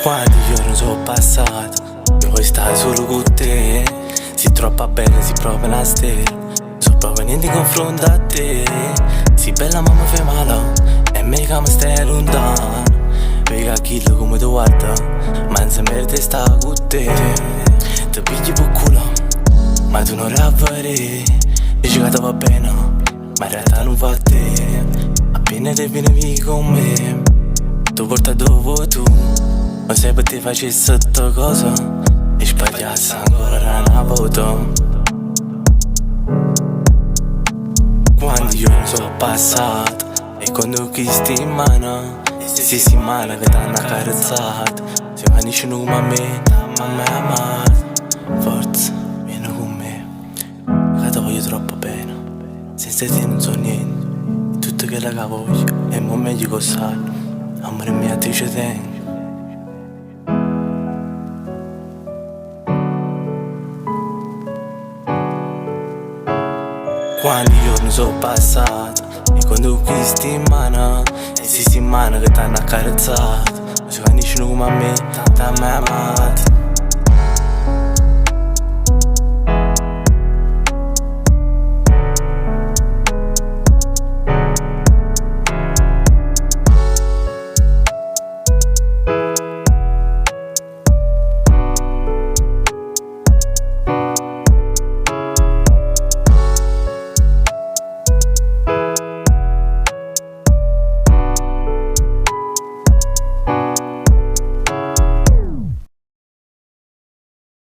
Quanti giorni sono passati, io vuoi stare solo con te. Sei troppo bella, sei proprio una stella, sono proprio niente in confronto a te. Sei bella ma mi fai male, e meglio che mi stai lontano. Vedi che chilo come ti guarda, ma non si merita stare con te. Ti pigli per culo, ma tu non la vedi. Dici che ti va bene, ma in realtà non va a te. Appena te vieni via con me, tu porta dove tu. Ma se per te facessi sotto cosa e sbagliassi ancora una volta. Quanti giorni sono passati e quando chisti in mano, stessi male che t'hanno accarezzato. Se vanisci come a me, ma mi hai amato. Forza, vieni con me, che ti voglio troppo bene. Senza te non so niente, tutto che la voglio è mo meglio che sai. Amore mio ti ci tengo. Quanti giorni sono passati e quando ho chiesto in mano, e stessi in mano che t'hanno accarezzato. Se vanisci come a me, t'hanno mai amato.